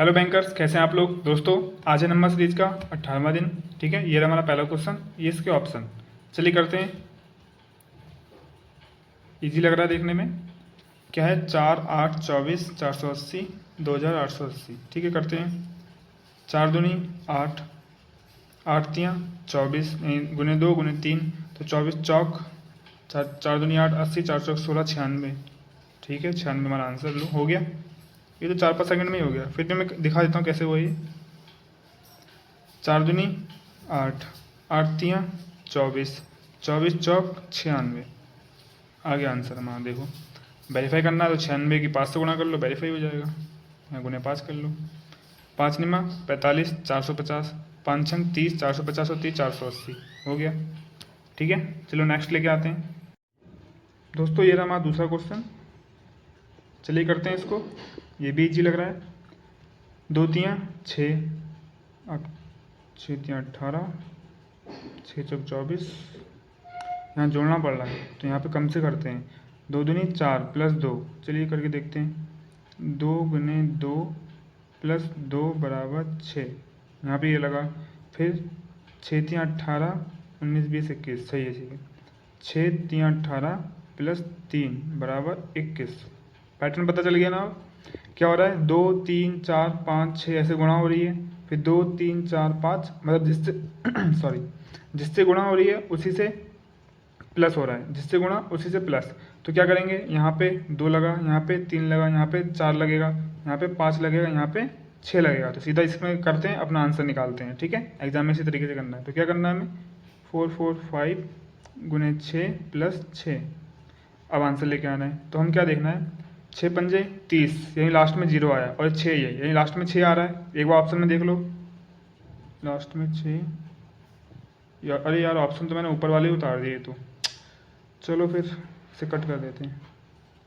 Hello bankers, कैसे हैं आप लोग। दोस्तों आज है नंबर सीरीज का 18वां दिन। ठीक है, ये रहा हमारा पहला क्वेश्चन, ये इसके ऑप्शन। चलिए करते हैं। इजी लग रहा है देखने में। क्या है, 4 8 24 480 2880। ठीक है, करते हैं। 4 दूनी 8, 8 तियाँ 24, गुने 2 गुने 3 तो 24 चौक। 4 4 दूनी 8 80, 4 चौक 16 96। ठीक है, 96 हमारा आंसर लो हो गया। ये तो 4 5 सेकंड में ही हो गया। फिर भी मैं दिखा देता हूँ कैसे हुआ ये। 4 दूनी 8, 8 तियाँ 24, 24 चौक 96। आगे आंसर हमारा देखो। वेरीफाई करना है तो 96 की 5 से गुणा कर लो, वेरीफाई हो जाएगा। यहाँ गुने 5 कर लो। 5 निमा 45, 450, 5 छंग 30, 450 और 30 480 हो गया। ठीक है, चलो नेक्स्ट लेके आते हैं। दोस्तों ये रहा हमारा दूसरा क्वेश्चन। चलिए करते हैं इसको। ये भी इजी लग रहा है। 2 तियाँ 6, 6 तियाँ 18, 6 चौक 24। यहाँ जोड़ना पड़ रहा है तो यहाँ पे कम से करते हैं। 2 दूनी 4 प्लस 2। चलिए करके देखते हैं। 2 गुने 2 प्लस 2 बराबर 6। यहाँ पे ये लगा। फिर 6 तियाँ 18, 19 20 21। सही है, ठीक है। 6 तियाँ 18 प्लस 3 बराबर 21। पैटर्न पता चल गया ना। अब क्या हो रहा है, 2 3 4 5 6 ऐसे गुणा हो रही है। फिर 2 3 4 5 मतलब जिससे सॉरी, जिससे गुणा हो रही है उसी से प्लस हो रहा है, जिससे गुणा उसी से प्लस। तो क्या करेंगे, यहाँ पे 2 लगा, यहाँ पे 3 लगा, यहाँ पे 4 लगेगा, यहाँ पे 5 लगेगा, यहाँ पे 6 लगेगा। तो सीधा इसमें करते हैं, अपना आंसर निकालते हैं। ठीक है, एग्जाम में इसी तरीके से करना है। तो क्या करना है हमें, 4 4 5 गुने 6 प्लस 6। अब आंसर लेके आना है। तो हम क्या देखना है, 6 पंजे 30, यही लास्ट में 0 आया और 6 ये यही लास्ट में 6 आ रहा है। एक बार ऑप्शन में देख लो, लास्ट में 6 यार। अरे यार, ऑप्शन तो मैंने ऊपर वाले ही उतार दिए। तो चलो फिर इसे कट कर देते हैं।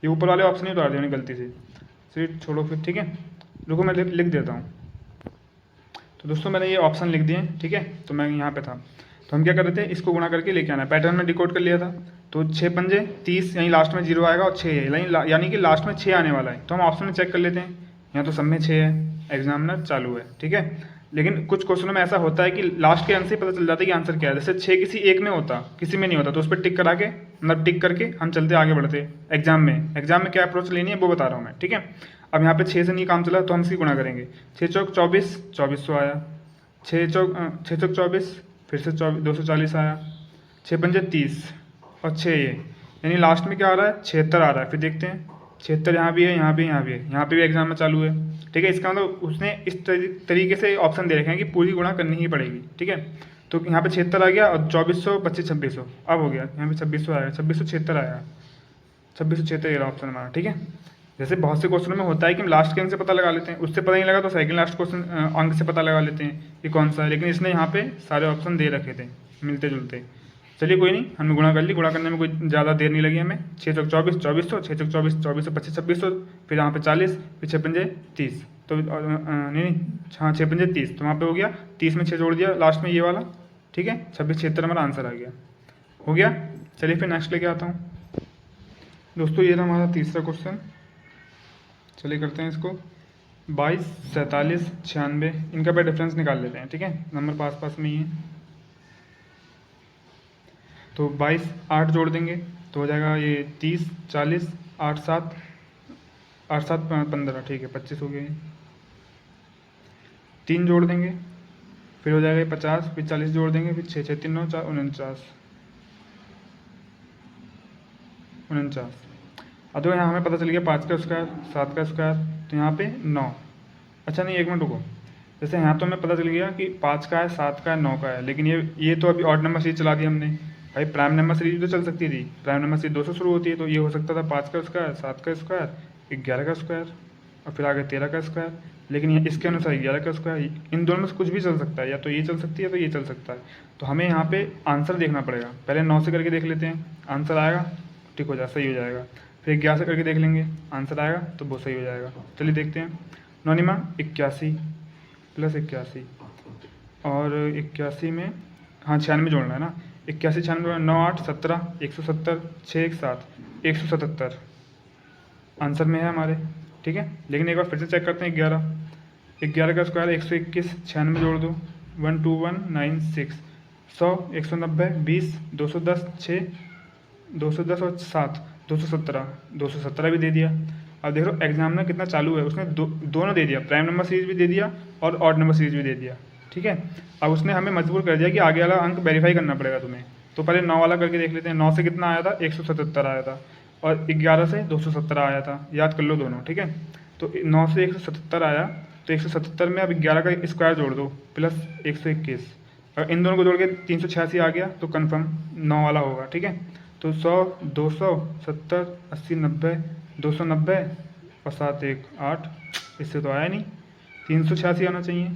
ये ऊपर वाले ऑप्शन ही उतार दिए मैंने गलती से। फिर छोड़ो फिर, ठीक है। रुको मैं लिख देता हूँ। तो दोस्तों मैंने ये ऑप्शन लिख दिए, ठीक है। तो मैं यहाँ पे था। तो हम क्या कर रहे थे, इसको गुणा करके लेके आना है। पैटर्न में डिकोड कर लिया था। तो 6 पंजे 30, यहीं लास्ट में 0 आएगा और 6 है, यानी कि लास्ट में 6 आने वाला है। तो हम ऑप्शन में चेक कर लेते हैं। यहाँ तो सब में 6 है, एग्जामिनर चालू है, ठीक है। लेकिन कुछ क्वेश्चनों में ऐसा होता है कि लास्ट के आंसर से पता चल जाता है कि आंसर क्या है। जैसे 6 किसी एक में होता, किसी में नहीं होता, तो उस पर टिक करा के, मतलब टिक करके हम चलते आगे बढ़ते। एग्जाम में क्या अप्रोच लेनी है वो बता रहा हूँ मैं, ठीक है। अब यहाँ पे 6 से नहीं काम चला तो हम इसकी गुणा करेंगे। 6 चौक 24, 2400 आया। 6 चौक 24, फिर से 240 आया। 6 पंजे 30 और 6 ये, यानी लास्ट में क्या आ रहा है, 76 आ रहा है। फिर देखते हैं, 76 यहाँ भी है, यहाँ भी, यहाँ भी है, यहाँ पे भी एग्जाम में चालू है, ठीक है। इसका मतलब उसने इस तरीके से ऑप्शन दे रखे हैं कि पूरी गुणा करनी ही पड़ेगी, ठीक है। तो यहाँ पे 76 आ गया और 2400 25 2600 अब हो गया। यहाँ पे 2600 आएगा, 2676 आएगा। 2676 ये रहा ऑप्शन हमारा, ठीक है। जैसे बहुत से क्वेश्चनों में होता है कि हम लास्ट के अंक से पता लगा लेते हैं, उससे पता नहीं लगा तो सेकंड लास्ट क्वेश्चन अंक से पता लगा लेते हैं कि कौन सा है। लेकिन इसने यहाँ पे सारे ऑप्शन दे रखे थे मिलते जुलते। चलिए कोई नहीं, हमने गुणा कर ली। गुणा करने में कोई ज़्यादा देर नहीं लगी हमें। 6 चौक 24 2400, 6 चौक 24 2400 25 2600, फिर यहाँ पे 40, फिर 6 पंजे 30। तो नहीं, हाँ 6 पंजे 30, तो वहाँ पे हो गया। 30 में 6 जोड़ दिया लास्ट में ये वाला, ठीक है। 2676 हमारा आंसर आ गया, हो गया। चलिए फिर नेक्स्ट लेके आता हूँ। दोस्तों ये था हमारा तीसरा क्वेश्चन। चलिए करते हैं इसको। 22 47 96, इनका पे डिफरेंस निकाल लेते हैं, ठीक है। नंबर पास पास में ही है। तो 22 8 जोड़ देंगे तो हो जाएगा ये 30 40 8 7 15, ठीक है 25 हो गए। 3 जोड़ देंगे फिर हो जाएगा 50, फिर 40 जोड़ देंगे, फिर 6 6 3 9 4 49। अब तो यहाँ हमें पता चल गया 5 का स्क्वायर 7 का स्क्वायर, तो यहाँ पे 9। अच्छा नहीं, एक मिनट रुको। जैसे यहाँ तो हमें पता चल गया कि 5 का है 7 का है 9 का है, लेकिन ये तो अभी ऑड नंबर सीरीज चला दी हमने। भाई प्राइम नंबर सीरीज तो चल सकती थी। प्राइम नंबर सीरीज 2 से शुरू होती है, तो ये हो सकता था 5 का स्क्वायर 7 का स्क्वायर 11 का स्क्वायर और फिर आगे 13 का स्क्वायर। लेकिन ये इसके अनुसार 11 का स्क्वायर, इन दोनों में से कुछ भी चल सकता है, या तो ये चल सकती है तो ये चल सकता है। तो हमें यहाँ पे आंसर देखना पड़ेगा। पहले 9 से करके देख लेते हैं, आंसर आएगा ठीक हो जाए, सही हो जाएगा। फिर 11 से करके देख लेंगे, आंसर आएगा तो वो सही हो जाएगा। चलिए देखते हैं। 9 निमा 81 प्लस 81 और 81 में हाँ 96 जोड़ना है ना। 81 96 9 8 17 170 6 1 7 177 आंसर में है हमारे, ठीक है। लेकिन एक बार फिर से चेक करते हैं। 11 11 का स्क्वायर 121, 96 जोड़ दो, 12196, 100, 190, 20, 210, 6, 210 और 7, 217, 217 भी दे दिया। अब देख लो एग्जाम में कितना चालू है, उसने दोनों दे दिया, प्राइम नंबर सीरीज भी दे दिया और ऑड नंबर सीरीज भी दे दिया। ठीक है, अब उसने हमें मजबूर कर दिया कि आगे वाला अंक वेरीफाई करना पड़ेगा तुम्हें। तो पहले 9 वाला करके देख लेते हैं। 9 से कितना आया था, 177 आया था, और 11 से 217 आया था, याद कर लो दोनों। ठीक है, तो 9 से 177 आया, तो 177 में अब 11 का स्क्वायर जोड़ दो प्लस 121, और इन दोनों को जोड़ के 386 आ गया, तो कन्फर्म 9 वाला होगा। ठीक है, तो 100, 200, 70, 80, 90, 290 और 7, 1, 8, इससे तो आया नहीं, 386 आना चाहिए।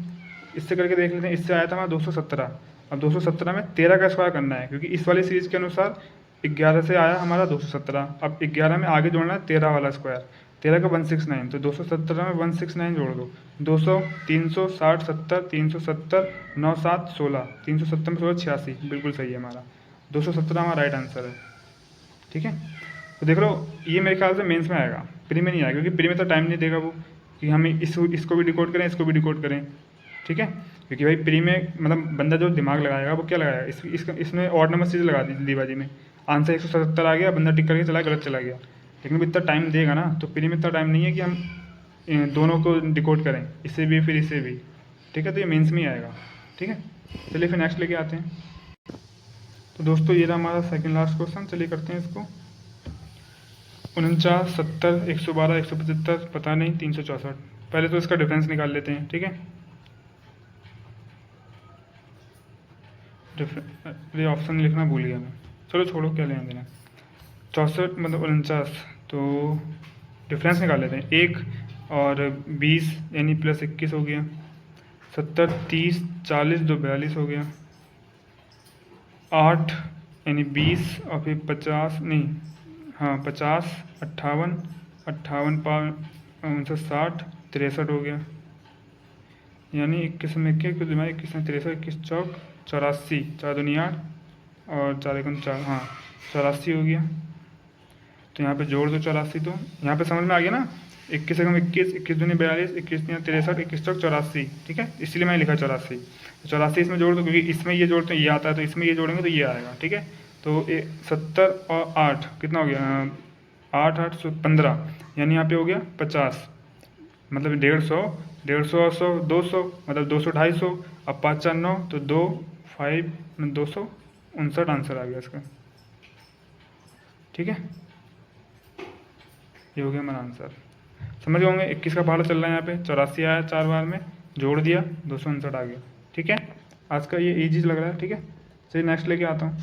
इससे करके देख लेते हैं, इससे आया था हमारा 217। अब 217 में 13 का स्क्वायर करना है, क्योंकि इस वाली सीरीज के अनुसार 11 से आया हमारा 217। अब 11 में आगे जोड़ना है 13 वाला स्क्वायर, 13 का 169, तो 217 में 169 जोड़ दो, 200, 300, 60, 70, 370, 9, 7, 16, 370 में 16, 86, बिल्कुल सही है हमारा 217 हमारा राइट आंसर है। ठीक है, तो देख लो ये मेरे ख्याल से मेंस में आएगा, प्री में नहीं आएगा, क्योंकि प्री में तो टाइम नहीं देगा वो कि हम इसको भी डिकोड करें, इसको भी डिकोड करें। ठीक है, क्योंकि भाई प्री में मतलब बंदा जो दिमाग लगाएगा वो क्या लगाएगा, इसमें ऑड नंबर सीरीज लगा दी जल्दीबाजी में, आंसर 177 आ गया, बंदा टिक करके चला गलत चला गया। लेकिन इतना टाइम देगा ना, तो प्री में इतना टाइम नहीं है कि हम दोनों को डिकोड करें, इससे भी फिर इससे भी। ठीक है, तो ये मेंस में ही आएगा। ठीक है, चलिए फिर नेक्स्ट लेके आते हैं। तो दोस्तों ये रहा हमारा सेकंड लास्ट क्वेश्चन, चलिए करते हैं इसको। 49, 70, 112, 175, पता नहीं, 364। पहले तो इसका डिफरेंस निकाल लेते हैं। ठीक है, ये ऑप्शन लिखना भूल गया मैं, चलो छोड़ो, क्या लेना देना। 64 मतलब 49, तो डिफरेंस निकाल लेते हैं। 1 और 20 यानी प्लस 21 हो गया, 70, 30, 40, 2 42 हो गया, 8 यानी 20 और फिर 50 नहीं, हाँ 50, 58, 58 5 60, 63 हो गया, यानी 21 में 21, कुछ दिमाग 21 में 63, 21 चौक 84, 4 दूनी 8 और 4 एकम 4, हाँ 84 हो गया। तो यहाँ पे जोड़ दो 84, तो यहाँ पे समझ में आ गया ना, 21 एकम 21, 21 दूनी 42, 21 दूनी 63, 21 चौक 84। ठीक है, इसलिए मैंने लिखा 84। तो 84 इसमें जोड़ दो, क्योंकि इसमें ये जोड़ते हैं ये आता है, तो इसमें ये जोड़ेंगे तो ये आएगा। ठीक है, तो 70 और 8 कितना हो गया, 8, 8, 15, यानी यहाँ पे हो गया 50, मतलब 150, 150 और 100, 200, मतलब 200, 250, अब 5, 4, 9, तो 2, 5, 259 आंसर आ गया इसका। ठीक है, ये हो गया हमारा आंसर। समझ गए होंगे, 21 का भाड़ा चल रहा है यहाँ पे, 84 आया 4 बार में, जोड़ दिया 259 आ गया। ठीक है, आज का ये इजी लग रहा है। ठीक है, चलिए नेक्स्ट लेके आता हूँ।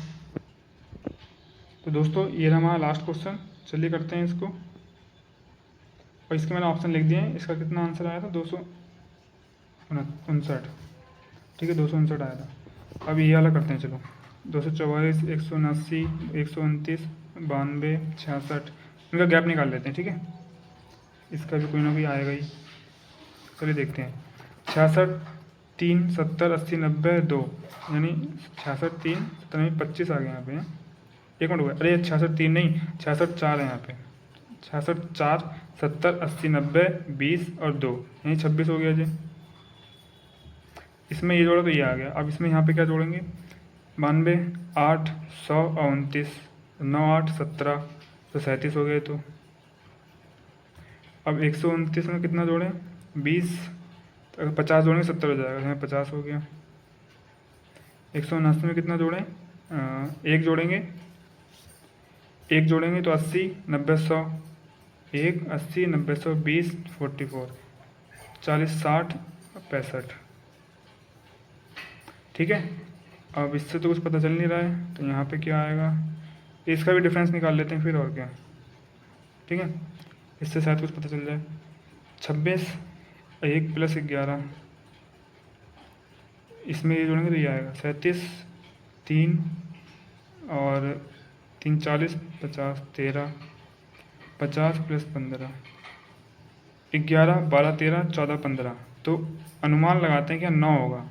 तो दोस्तों ये रहा हमारा लास्ट क्वेश्चन, चलिए करते हैं इसको। और इसके मैंने ऑप्शन लिख दिए हैं, इसका कितना आंसर आया था, 259। ठीक है, 259 आया था। अब ये वाला करते हैं, चलो 244, 179, 129, 92, 66, इनका गैप निकाल लेते हैं। ठीक है, इसका भी कोई ना कोई आएगा ही, चलिए देखते हैं। 66, 3, 70, 80, 90, 2, यानी 66, 3, 70, 25 आ गया यहाँ पे, एक मिनट हो गया, अरे 66, 3 नहीं, 66, 4 है यहाँ पे, 66, 4, 70, 80, 90, 20 और 2, यानी 26 हो गया जी। इसमें ये जोड़ा तो ये आ गया। अब इसमें यहाँ पे क्या जोड़ेंगे, 92, 8, 100 और 29, 9, 8, 17, तो 37 हो गए। तो अब 129 में कितना जोड़ें, 20, तो 50 जोड़ेंगे 70 हो जाएगा, यहाँ 50 हो गया। 179 में कितना जोड़ें, एक जोड़ेंगे, एक जोड़ेंगे तो 80, 90, 100, 1, 80, 90, 100, 20, 44, 40, 60, 65। ठीक है, अब इससे तो कुछ पता चल नहीं रहा है, तो यहाँ पे क्या आएगा, इसका भी डिफरेंस निकाल लेते हैं फिर, और क्या। ठीक है, इससे शायद कुछ पता चल जाए। 26, 1 प्लस 11, इसमें ये जोड़ेंगे तो ये आएगा 37, 3 और 3, 40, 50, 13, 50 प्लस 15, 11, 12, 13, 14, 15। तो अनुमान लगाते हैं कि 9 होगा,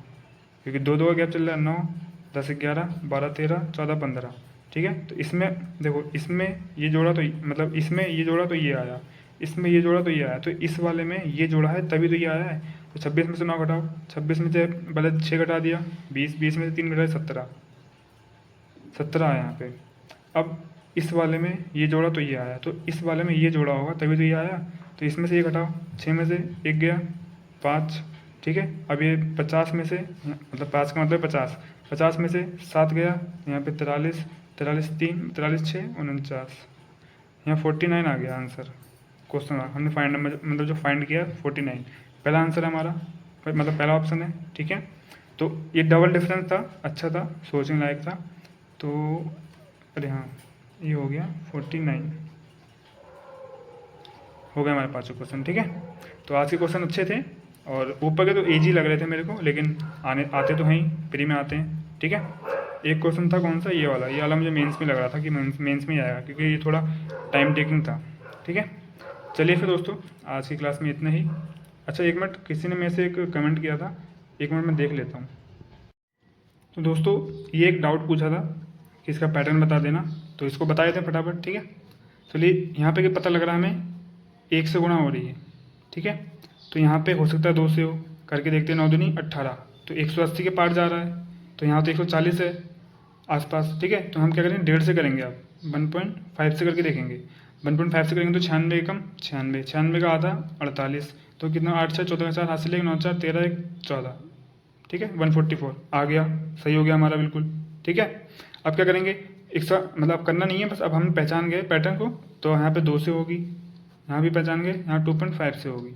क्योंकि 2 2 का गैप चल रहा है। 9, 10, 11, 12, 13, 14, 15। ठीक है, तो इसमें देखो, इसमें ये जोड़ा तो मतलब इसमें ये जोड़ा तो ये आया, इसमें ये जोड़ा तो ये आया, तो इस वाले में ये जोड़ा है तभी तो ये आया है। तो 26 में से 9 घटाओ, 26 में से पहले 6 घटा दिया, 20, 20 में से 3 घटाए 17, 17 आया यहाँ पे। अब इस वाले में ये जोड़ा तो ये आया, तो इस वाले में ये जोड़ा होगा तभी तो ये आया। तो इसमें से ये घटाओ, 6 में से 1 गया 5, ठीक है। अब ये 50 में से, मतलब 5 का मतलब 50, 50 में से 7 गया, यहाँ पे 43, 43 3, 43 6 49, यहाँ 49 आ गया आंसर। क्वेश्चन हमने फाइंड मतलब जो फाइंड किया 49 पहला आंसर है हमारा, मतलब पहला ऑप्शन है, ठीक है। तो ये डबल डिफरेंस था, अच्छा था, सोचने लायक था। तो अरे हाँ, ये हो गया 49, हो गया हमारे पाँचों क्वेश्चन, ठीक है। तो आज के क्वेश्चन अच्छे थे और ऊपर के तो इजी लग रहे थे मेरे को, लेकिन आते तो हैं ही, फ्री में आते हैं, ठीक है। एक क्वेश्चन था कौन सा, ये वाला मुझे मेंस में लग रहा था कि मेंस में ही आएगा, क्योंकि ये थोड़ा टाइम टेकिंग था, ठीक है। चलिए फिर दोस्तों, आज की क्लास में इतना ही। अच्छा एक मिनट, किसी ने मेरे से एक कमेंट किया था, एक मिनट मैं देख लेता हूँ। तो दोस्तों ये एक डाउट पूछा था कि इसका पैटर्न बता देना, तो इसको बता देते हैं फटाफट, ठीक है। चलिए यहाँ पे पता लग रहा है हमें 1 से गुणा हो रही है, ठीक है। तो यहाँ पे हो सकता है 2 से हो, करके देखते हैं, 9 दूनी 18, तो 180 के पार जा रहा है, तो यहाँ तो 140 है आसपास, ठीक है। तो हम क्या करेंगे, 1.5 से करेंगे, आप 1.5 से करके देखेंगे। 1.5 से करेंगे तो 96 कम 96, 96 का आधा 48, तो कितना 8 6 14 4 हाथ से लेके 9 4 13 1 14, ठीक है। 144 आ गया, सही हो गया हमारा बिल्कुल, ठीक है। अब क्या करेंगे, मतलब करना नहीं है, बस अब हम पहचान गए पैटर्न को, तो यहाँ पे 2 से होगी, यहाँ भी पहचान गए, यहाँ 2.5 से होगी।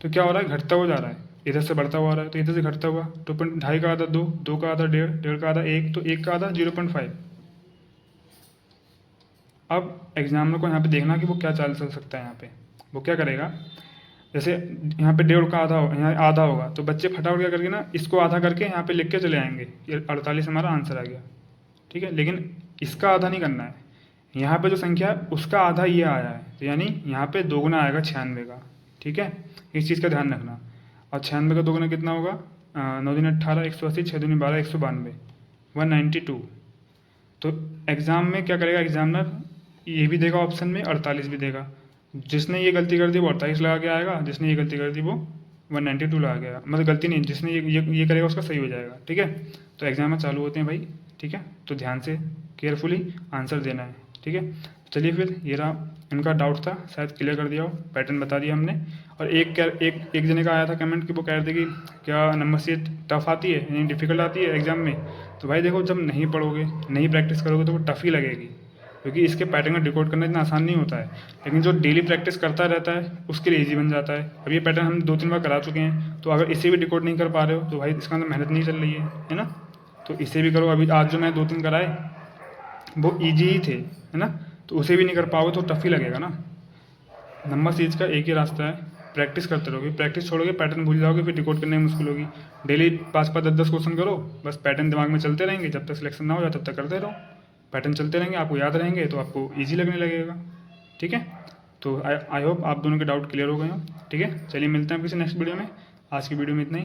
तो क्या हो रहा है, घटता हुआ जा रहा है, इधर से बढ़ता हुआ आ रहा है, तो इधर से घटता हुआ 2.5 का आधा 2, 2 का आधा 1.5, 1.5 का आधा 1, तो 1 का आधा 0.5। अब एग्जामिनर को यहाँ पे देखना कि वो क्या चाल चल सकता है। यहाँ पे वो क्या करेगा, जैसे यहाँ पे 1.5 का आधा यहाँ आधा होगा, तो बच्चे फटाफट क्या करके ना इसको आधा करके यहाँ पे लिख के चले आएंगे, ये 48 हमारा आंसर आ गया, ठीक है। लेकिन इसका आधा नहीं करना है, यहाँ पे जो संख्या है उसका आधा ये आया है, तो यानी यहाँ पे दोगुना आएगा 96 का, ठीक है। इस चीज़ का ध्यान रखना। और 96 का दोगुना कितना होगा, 9 दूनी 18, 180, 6 दूनी 12, 192, 192। तो एग्ज़ाम में क्या करेगा एग्जामिनर, ये भी देगा ऑप्शन में, 48 भी देगा। जिसने ये गलती कर दी वो 48 लगा के आएगा, जिसने ये गलती कर दी वो 192 लगा के आएगा, मतलब गलती नहीं, जिसने ये करेगा उसका सही हो जाएगा, ठीक है। तो एग्जाम में चालू होते हैं भाई, ठीक है। तो ध्यान से केयरफुली आंसर देना है, ठीक है। चलिए फिर, ये रहा, इनका डाउट था, शायद क्लियर कर दिया हो, पैटर्न बता दिया हमने। और एक जने का आया था कमेंट कि वो कह रहे थे कि क्या नंबर शीट टफ आती है, यानी डिफ़िकल्ट आती है एग्जाम में। तो भाई देखो, जब नहीं पढ़ोगे, नहीं प्रैक्टिस करोगे तो वो टफ ही लगेगी, क्योंकि इसके पैटर्न का डिकोड करना इतना आसान नहीं होता है। लेकिन जो डेली प्रैक्टिस करता रहता है उसके लिए ईजी बन जाता है। अब ये पैटर्न हम 2-3 बार करा चुके हैं, तो अगर इसे भी डिकोड नहीं कर पा रहे हो तो भाई इसका अंदर मेहनत नहीं चल रही है ना। तो इसे भी करो, अभी आज जो मैं 2-3 कराए वो ईजी ही थे, है ना। तो उसे भी नहीं कर पाओगे तो टफ ही लगेगा ना। नंबर सीरीज का एक ही रास्ता है, प्रैक्टिस करते रहोगे, प्रैक्टिस छोड़ोगे पैटर्न भूल जाओगे, फिर डिकोड करने में मुश्किल होगी। डेली 5-5 10-10 क्वेश्चन करो, बस पैटर्न दिमाग में चलते रहेंगे, जब तक सिलेक्शन ना हो जाए तब तक करते रहो। पैटर्न चलते रहेंगे, आपको याद रहेंगे, तो आपको ईजी लगने लगेगा, ठीक है। तो आई होप आप दोनों के डाउट क्लियर हो गए हो, ठीक है। चलिए मिलते हैं किसी नेक्स्ट वीडियो में, आज की वीडियो में इतना ही।